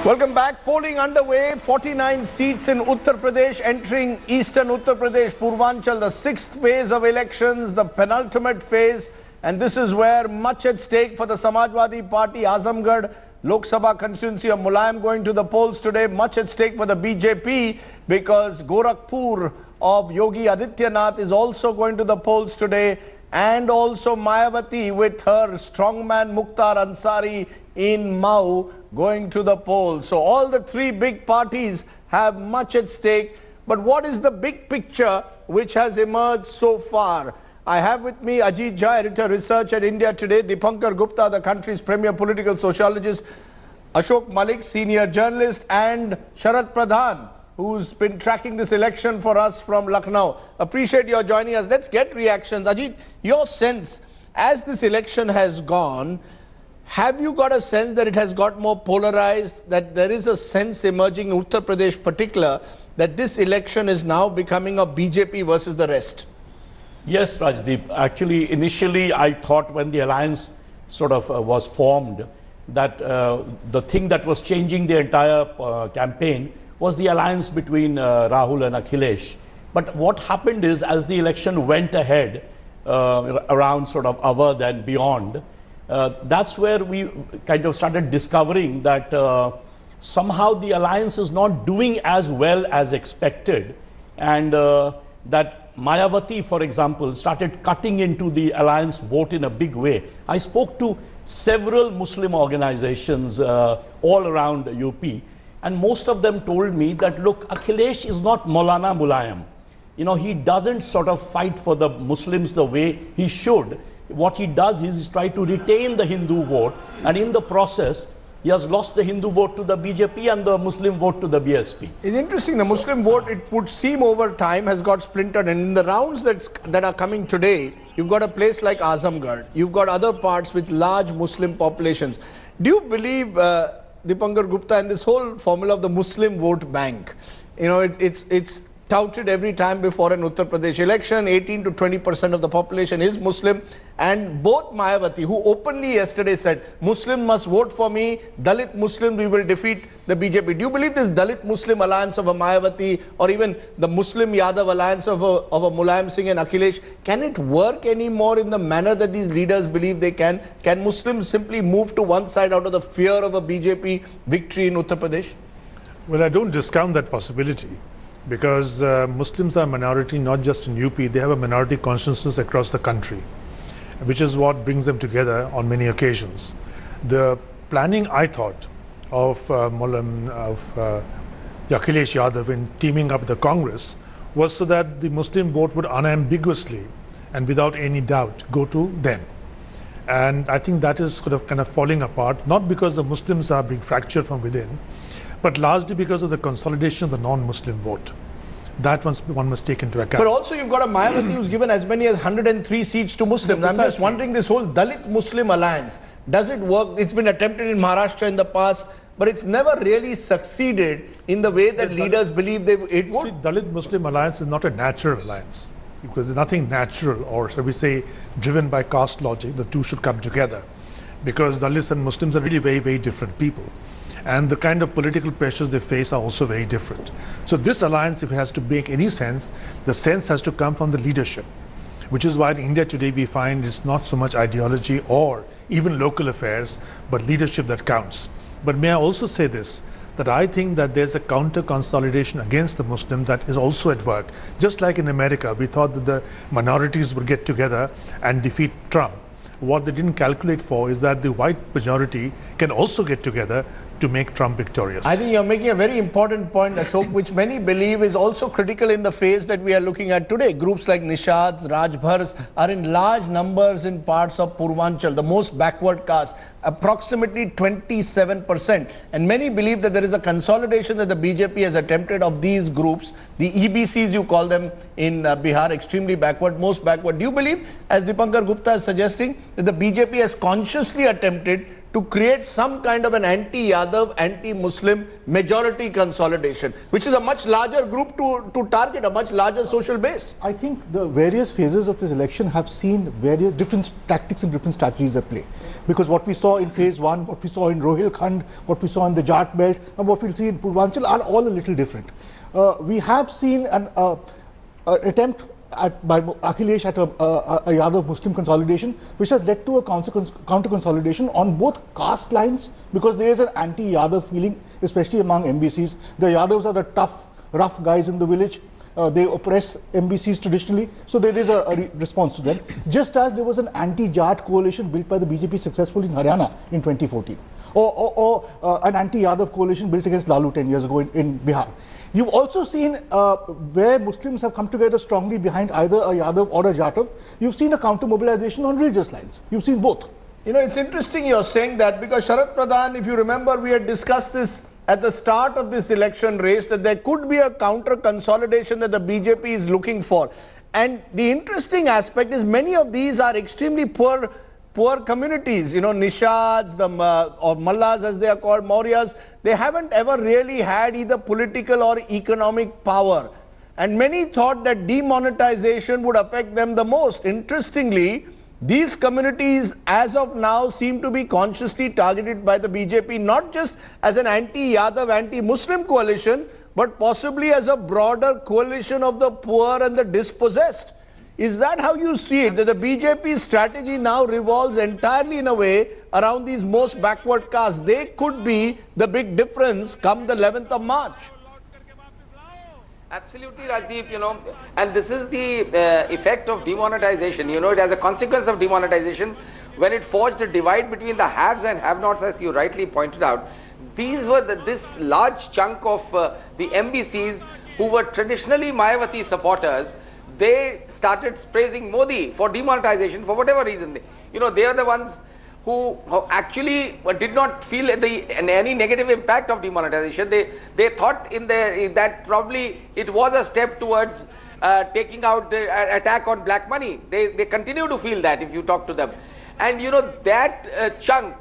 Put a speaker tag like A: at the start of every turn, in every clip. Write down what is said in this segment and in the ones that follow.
A: Welcome back. Polling underway. 49 seats in Uttar Pradesh entering eastern Uttar Pradesh, Purvanchal, the sixth phase of elections, the penultimate phase. And this is where much at stake for the Samajwadi Party, Azamgarh, Lok Sabha constituency of Mulayam going to the polls today. Much at stake for the BJP because Gorakhpur of Yogi Adityanath is also going to the polls today. And also Mayawati with her strongman Mukhtar Ansari in Mau going to the polls. So all the three big parties have much at stake. But what is the big picture which has emerged so far? I have with me Ajit Jha, editor research at India Today, Dipankar Gupta, the country's premier political sociologist, Ashok Malik, senior journalist, and Sharad Pradhan, who's been tracking this election for us from Lucknow. Appreciate your joining us. Let's get reactions. Ajit, your sense, as this election has gone, have you got a sense that it has got more polarized, that there is a sense emerging in Uttar Pradesh particular, that this election is now becoming a BJP versus the rest?
B: Yes, Rajdeep. Actually, initially, I thought when the alliance sort of was formed, that the thing that was changing the entire campaign was the alliance between Rahul and Akhilesh. But what happened is, as the election went ahead, around sort of Awadh and beyond, that's where we kind of started discovering that somehow the alliance is not doing as well as expected, and that Mayawati, for example, started cutting into the alliance vote in a big way. I spoke to several Muslim organizations all around UP, and most of them told me that, look, Akhilesh is not Maulana Mulayam. You know, he doesn't sort of fight for the Muslims the way he should. What he does is try to retain the Hindu vote, and in the process, he has lost the Hindu vote to the BJP and the Muslim vote to the BSP.
A: It's interesting, the Muslim vote, it would seem over time, has got splintered. And in the rounds that are coming today, you've got a place like Azamgarh. You've got other parts with large Muslim populations. Do you believe, Dipankar Gupta, in this whole formula of the Muslim vote bank? You know, it's touted every time before an Uttar Pradesh election. 18 to 20% of the population is Muslim, and both Mayawati, who openly yesterday said, Muslim must vote for me, Dalit Muslim, we will defeat the BJP. Do you believe this Dalit Muslim alliance of a Mayawati, or even the Muslim Yadav alliance of a Mulayam Singh and Akhilesh, can it work anymore in the manner that these leaders believe they can? Can Muslims simply move to one side out of the fear of a BJP victory in Uttar Pradesh?
C: Well, I don't discount that possibility, because Muslims are a minority not just in UP, they have a minority consciousness across the country, which is what brings them together on many occasions. The planning, I thought, of Akhilesh Yadav in teaming up with the Congress was so that the Muslim vote would unambiguously and without any doubt go to them. And I think that is sort of kind of falling apart, not because the Muslims are being fractured from within, but largely because of the consolidation of the non-Muslim vote. That one must take into account.
A: But also you've got a Mayawati who's given as many as 103 seats to Muslims. I'm just wondering, this whole Dalit Muslim alliance, does it work? It's been attempted in Maharashtra in the past, but it's never really succeeded in the way that leaders believe it would.
C: See, Dalit Muslim alliance is not a natural alliance, because there's nothing natural, or shall we say, driven by caste logic. The two should come together, because Dalits and Muslims are really very, very different people. And the kind of political pressures they face are also very different. So this alliance, if it has to make any sense, the sense has to come from the leadership, which is why in India today we find it's not so much ideology or even local affairs, but leadership that counts. But may I also say this, that I think that there's a counter consolidation against the Muslims that is also at work. Just like in America, we thought that the minorities would get together and defeat Trump. What they didn't calculate for is that the white majority can also get together to make Trump victorious.
A: I think you're making a very important point, Ashok, which many believe is also critical in the phase that we are looking at today. Groups like Nishad, Rajbhars are in large numbers in parts of Purvanchal, the most backward caste, approximately 27%. And many believe that there is a consolidation that the BJP has attempted of these groups, the EBCs you call them in Bihar, extremely backward, most backward. Do you believe, as Dipankar Gupta is suggesting, that the BJP has consciously attempted to create some kind of an anti-Yadav, anti-Muslim majority consolidation, which is a much larger group to target, a much larger social base.
D: I think the various phases of this election have seen various different tactics and different strategies at play. Because what we saw in phase 1, what we saw in Rohilkhand, what we saw in the Jat belt, and what we'll see in Purvanchal are all a little different. We have seen an attempt by Akhilesh at a Yadav Muslim consolidation, which has led to a counter consolidation on both caste lines, because there is an anti-Yadav feeling, especially among MBCs. The Yadavs are the tough, rough guys in the village. They oppress MBCs traditionally, so there is a response to them. Just as there was an anti-Jat coalition built by the BJP successfully in Haryana in 2014, or an anti-Yadav coalition built against Lalu 10 years ago in Bihar. You've also seen where Muslims have come together strongly behind either a Yadav or a Jatav. You've seen a counter mobilization on religious lines. You've seen both.
A: You know, it's interesting you're saying that, because Sharat Pradhan, if you remember, we had discussed this at the start of this election race, that there could be a counter consolidation that the BJP is looking for. And the interesting aspect is many of these are extremely poor communities, you know, Nishads, or Mallas as they are called, Mauryas. They haven't ever really had either political or economic power. And many thought that demonetization would affect them the most. Interestingly, these communities as of now seem to be consciously targeted by the BJP, not just as an anti-Yadav, anti-Muslim coalition, but possibly as a broader coalition of the poor and the dispossessed. Is that how you see it, that the BJP strategy now revolves entirely in a way around these most backward castes? They could be the big difference come the 11th of March.
E: Absolutely, Rajdeep, you know, and this is the effect of demonetization. You know, it has a consequence of demonetization when it forged a divide between the haves and have-nots, as you rightly pointed out. These were this large chunk of the MBCs who were traditionally Mayawati supporters. They started praising Modi for demonetization for whatever reason. You know, they are the ones who actually did not feel any negative impact of demonetization. They thought that probably it was a step towards taking out the attack on black money. They continue to feel that if you talk to them. And you know, that chunk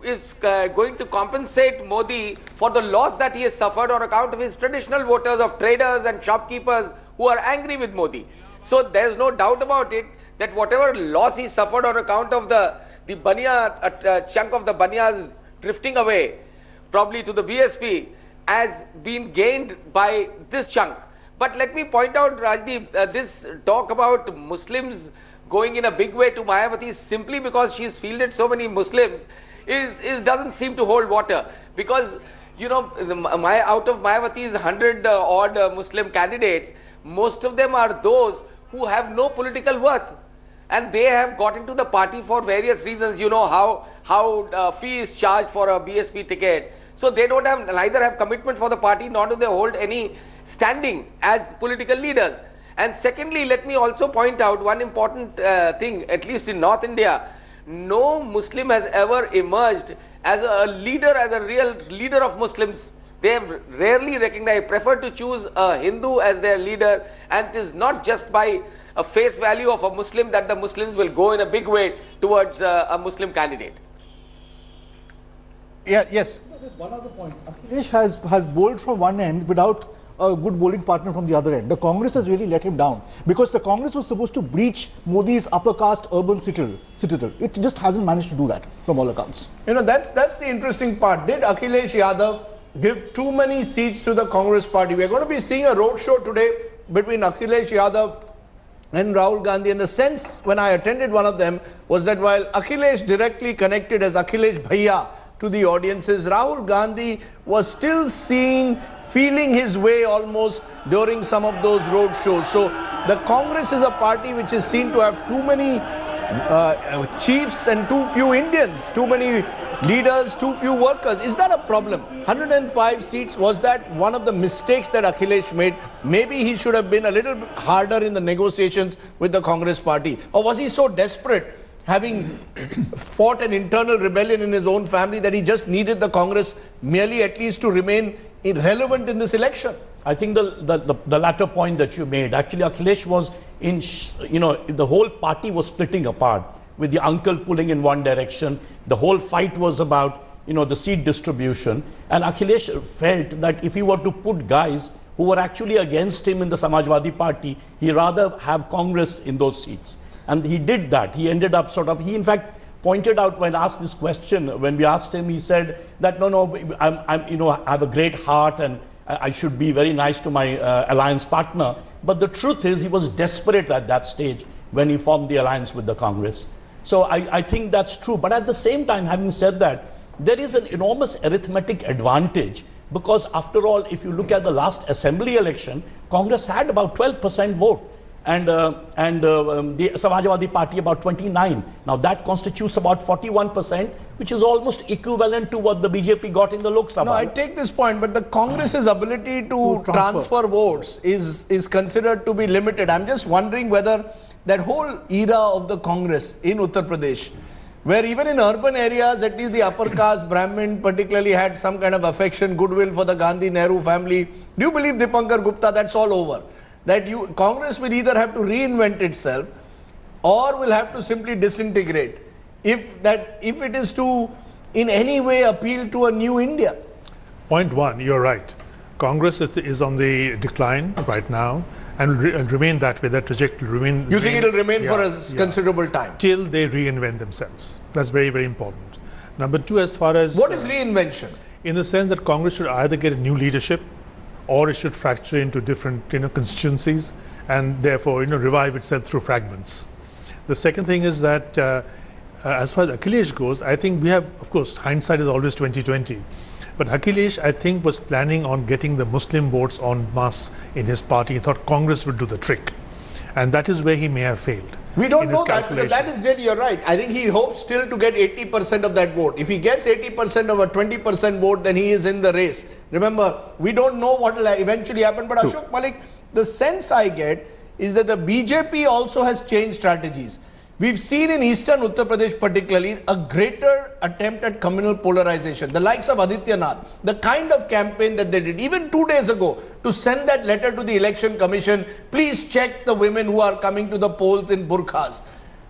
E: is going to compensate Modi for the loss that he has suffered on account of his traditional voters of traders and shopkeepers who are angry with Modi. So there is no doubt about it that whatever loss he suffered on account of the Bania, chunk of the Banias drifting away, probably to the BSP, has been gained by this chunk. But let me point out, Rajdeep, this talk about Muslims going in a big way to Mayawati simply because she's fielded so many Muslims doesn't seem to hold water. Because, you know, out of Mayawati's 100 odd Muslim candidates, most of them are those who have no political worth. And they have got into the party for various reasons. You know how fee is charged for a BSP ticket. So they don't have, neither have commitment for the party, nor do they hold any standing as political leaders. And secondly, let me also point out one important thing, at least in North India, no Muslim has ever emerged as a leader, as a real leader of Muslims. They have rarely recognized, prefer to choose a Hindu as their leader, and it is not just by a face value of a Muslim that the Muslims will go in a big way towards a Muslim candidate.
A: Yeah, yes.
D: There's one other point. Akhilesh has bowled from one end without a good bowling partner from the other end. The Congress has really let him down, because the Congress was supposed to breach Modi's upper caste urban citadel. It just hasn't managed to do that from all accounts.
A: You know, that's the interesting part. Did Akhilesh Yadav give too many seats to the Congress party? We're going to be seeing a roadshow today between Akhilesh Yadav and Rahul Gandhi, and the sense when I attended one of them was that while Akhilesh directly connected as Akhilesh Bhaiya to the audiences, Rahul Gandhi was still feeling his way almost during some of those road shows. So the Congress is a party which is seen to have too many chiefs and too few Indians, too many leaders, too few workers. Is that a problem? 105 seats, was that one of the mistakes that Akhilesh made? Maybe he should have been a little harder in the negotiations with the Congress party. Or was he so desperate, having fought an internal rebellion in his own family, that he just needed the Congress merely at least to remain irrelevant in this election?
B: I think the latter point that you made, actually Akhilesh was in, you know, the whole party was splitting apart. with the uncle pulling in one direction. The whole fight was about, the seat distribution. And Akhilesh felt that if he were to put guys who were actually against him in the Samajwadi Party, he rather have Congress in those seats. And he did that. He ended up he in fact pointed out when asked this question, when we asked him, he said that, no, I have a great heart and I should be very nice to my alliance partner. But the truth is he was desperate at that stage when he formed the alliance with the Congress. So I think that's true. But at the same time, having said that, there is an enormous arithmetic advantage. Because after all, if you look at the last assembly election, Congress had about 12% vote and the Samajwadi Party about 29. Now that constitutes about 41%, which is almost equivalent to what the BJP got in the Lok Sabha.
A: No, I take this point, but the Congress's ability to transfer votes is considered to be limited. I'm just wondering whether that whole era of the Congress in Uttar Pradesh, where even in urban areas, at least the upper caste Brahmin particularly had some kind of affection, goodwill for the Gandhi Nehru family. Do you believe, Dipankar Gupta, that's all over? That Congress will either have to reinvent itself or will have to simply disintegrate if it is to in any way appeal to a new India?
C: Point one, you're right. Congress is on the decline right now and will remain that way. That trajectory will remain.
A: You think it will remain for a considerable time?
C: Till they reinvent themselves. That's very, very important. Number two, as far as...
A: What is reinvention?
C: In the sense that Congress should either get a new leadership or it should fracture into different constituencies and therefore revive itself through fragments. The second thing is that as far as Akhilesh goes, I think we have, of course, hindsight is always 20/20. But Akhilesh, I think, was planning on getting the Muslim votes en masse in his party. He thought Congress would do the trick. And that is where he may have failed.
A: We don't know that, because that is really, you're right. I think he hopes still to get 80% of that vote. If he gets 80% of a 20% vote, then he is in the race. Remember, we don't know what will eventually happen. But Ashok Malik, the sense I get is that the BJP also has changed strategies. We've seen in eastern Uttar Pradesh particularly a greater attempt at communal polarization. The likes of Adityanath, the kind of campaign that they did even 2 days ago to send that letter to the election commission, please check the women who are coming to the polls in burqas.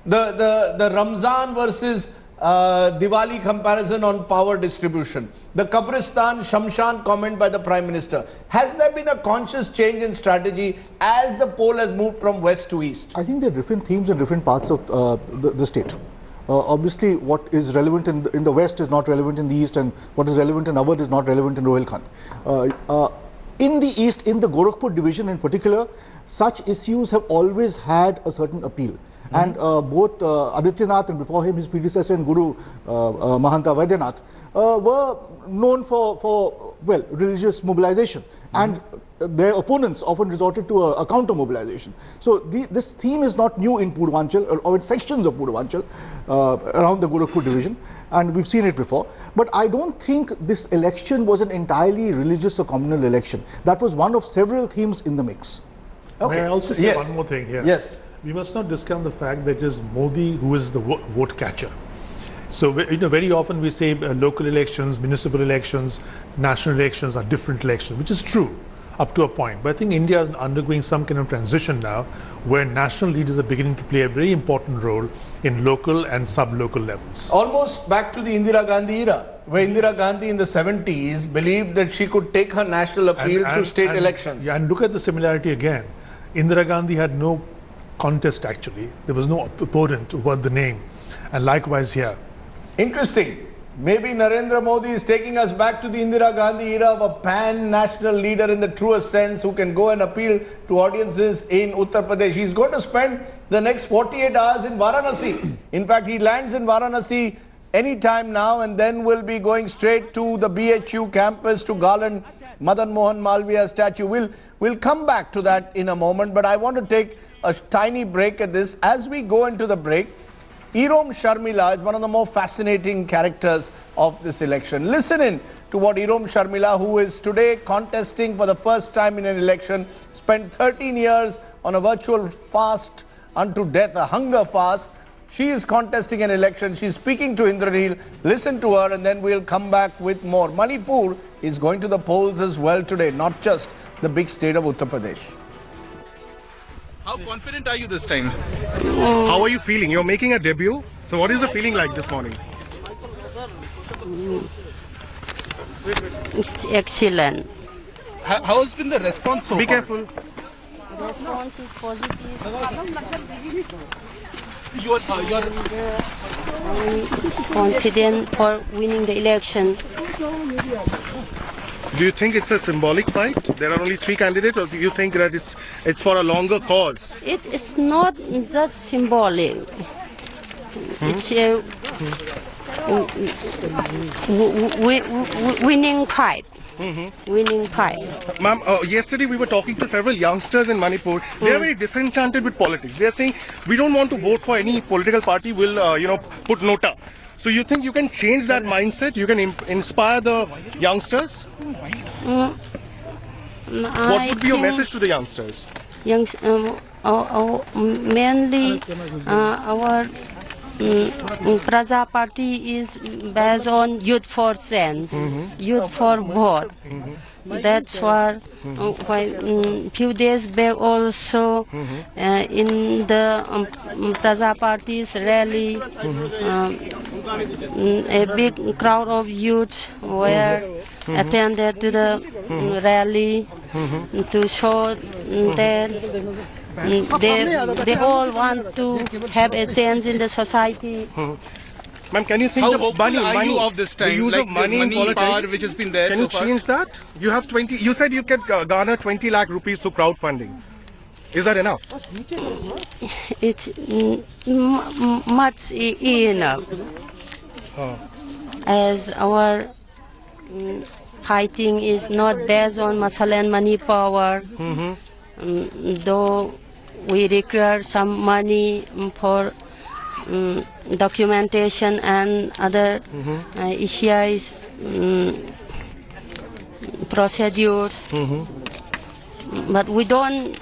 A: The Ramzan versus Diwali comparison on power distribution. The Kabristan Shamshan comment by the Prime Minister. Has there been a conscious change in strategy as the poll has moved from west to east?
D: I think there are different themes in different parts of the state. Obviously, what is relevant in the west is not relevant in the east, and what is relevant in Awadh is not relevant in Rohilkhand. In the east, in the Gorakhpur division in particular, such issues have always had a certain appeal. And both Adityanath and before him his predecessor and Guru Mahanta Vaidyanath were known for religious mobilization, and their opponents often resorted to a counter mobilization. So this theme is not new in Purvanchal or in sections of Purvanchal around the Gorakhpur division, and we've seen it before. But I don't think this election was an entirely religious or communal election. That was one of several themes in the mix.
C: Okay. May I also say one more thing here?
A: Yes.
C: We must not discount the fact that it is Modi who is the vote catcher. So very often we say local elections, municipal elections, national elections are different elections, which is true up to a point. But I think India is undergoing some kind of transition now where national leaders are beginning to play a very important role in local and sub-local levels.
A: Almost back to the Indira Gandhi era, where Indira Gandhi in the 70s believed that she could take her national appeal to state elections.
C: Yeah, and look at the similarity again. Indira Gandhi had no contest actually. There was no opponent worth the name. And likewise here.
A: Interesting. Maybe Narendra Modi is taking us back to the Indira Gandhi era of a pan-national leader in the truest sense who can go and appeal to audiences in Uttar Pradesh. He's going to spend the next 48 hours in Varanasi. In fact, he lands in Varanasi any time now and then will be going straight to the BHU campus to garland Madan Mohan Malviya statue. We'll come back to that in a moment, but I want to take a tiny break at this. As we go into the break, Irom Sharmila is one of the more fascinating characters of this election. Listen in to what Irom Sharmila, who is today contesting for the first time in an election, spent 13 years on a virtual fast unto death, a hunger fast. She is contesting an election. She's speaking to Indraneel. Listen to her and then we'll come back with more. Manipur is going to the polls as well today, not just the big state of Uttar Pradesh.
F: How confident are you this time? How are you feeling? You're making a debut. So what is the feeling like this morning?
G: It's excellent.
H: How has been the response so
F: Be
H: far?
F: careful.
G: The response is positive.
H: You're
G: Confident for winning the election.
F: Do you think it's a symbolic fight? There are only 3 candidates, or do you think that it's for a longer cause?
G: It's not just symbolic. It's a winning fight. Winning fight.
F: Ma'am, yesterday we were talking to several youngsters in Manipur. They are very disenchanted with politics. They are saying, we don't want to vote for any political party, we'll put nota. So you think you can change that mindset? You can inspire the youngsters? What would be your message to the youngsters?
G: Mainly our Praja Party is based on youth for sense, youth for vote. That's why few days back also in the Praja Party's rally, a big crowd of youth were attended to the rally to show that they all want to have a change in the society.
F: Ma'am, can you think
H: How
F: the
H: hopeful
F: money,
H: are you of this time?
F: the use
H: Like
F: of money in
H: the
F: politics?
H: power which has been there
F: Can
H: so
F: you
H: far?
F: change that? You have 20. You said you could garner 20 lakh rupees through crowdfunding. Is that enough?
G: It's much enough. As our fighting is not based on muscle and money power, though we require some money for documentation and other issues, procedures, but we don't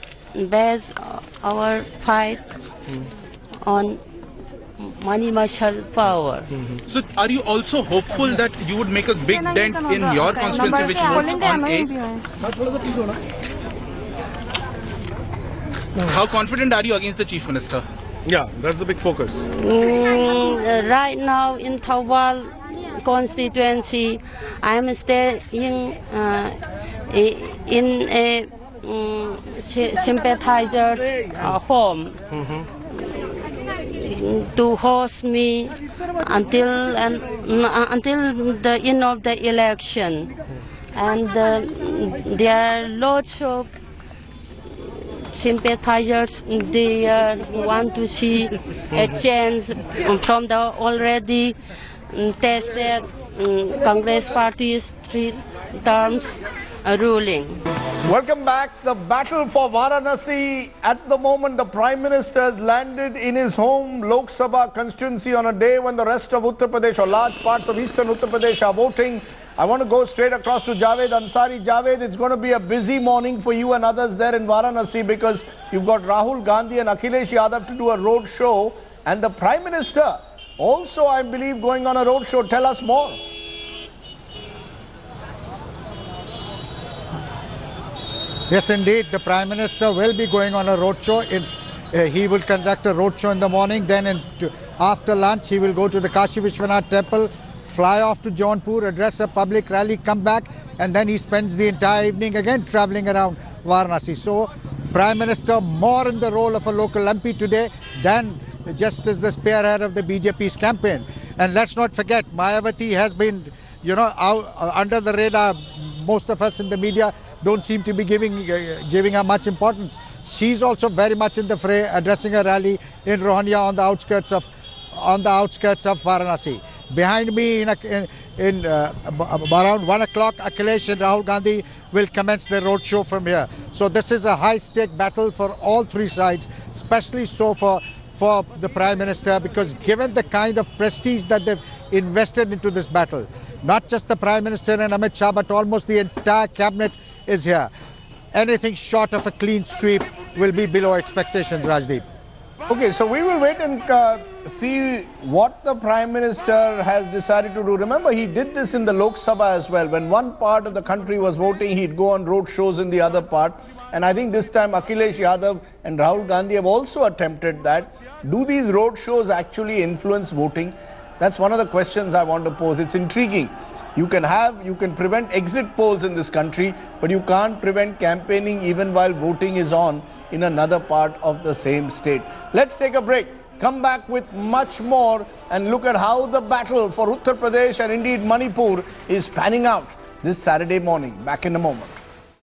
G: base our fight on money, muscle, power.
H: So are you also hopeful that you would make a big dent in your constituency which votes on 8? How confident are you against the Chief Minister?
F: Yeah, that's the big focus.
G: Right now in Thawal constituency, I am staying in a sympathizers home to host me until the end of the election, and there are lots of sympathizers there who want to see a change from the already tested Congress party's 3 terms ruling.
A: Welcome back. The battle for Varanasi. At the moment, the Prime Minister has landed in his home Lok Sabha constituency on a day when the rest of Uttar Pradesh or large parts of eastern Uttar Pradesh are voting. I want to go straight across to Javed Ansari. Javed, it's going to be a busy morning for you and others there in Varanasi because you've got Rahul Gandhi and Akhilesh Yadav to do a road show, and the Prime Minister also, I believe, going on a road show. Tell us more.
I: Yes, indeed, the Prime Minister will be going on a roadshow. He will conduct a roadshow in the morning, then after lunch he will go to the Kashi Vishwanath temple, fly off to Jaunpur, address a public rally, come back, and then he spends the entire evening again travelling around Varanasi. So, Prime Minister more in the role of a local MP today than just as the spearhead of the BJP's campaign. And let's not forget, Mayawati has been, under the radar. Most of us in the media don't seem to be giving her much importance. She's also very much in the fray, addressing a rally in Rohania on the outskirts of Varanasi. Behind me, in around 1 o'clock, Akhilesh and Rahul Gandhi will commence their roadshow from here. So this is a high-stake battle for all 3 sides, especially so for the Prime Minister, because given the kind of prestige that they've invested into this battle, not just the Prime Minister and Amit Shah, but almost the entire cabinet is here. Anything short of a clean sweep will be below expectations, Rajdeep.
A: Okay, so we will wait and see what the Prime Minister has decided to do. Remember, he did this in the Lok Sabha as well. When one part of the country was voting, he'd go on road shows in the other part. And I think this time Akhilesh Yadav and Rahul Gandhi have also attempted that. Do these road shows actually influence voting? That's one of the questions I want to pose. It's intriguing. You can prevent exit polls in this country, but you can't prevent campaigning even while voting is on in another part of the same state. Let's take a break. Come back with much more and look at how the battle for Uttar Pradesh and indeed Manipur is panning out this Saturday morning. Back in a moment.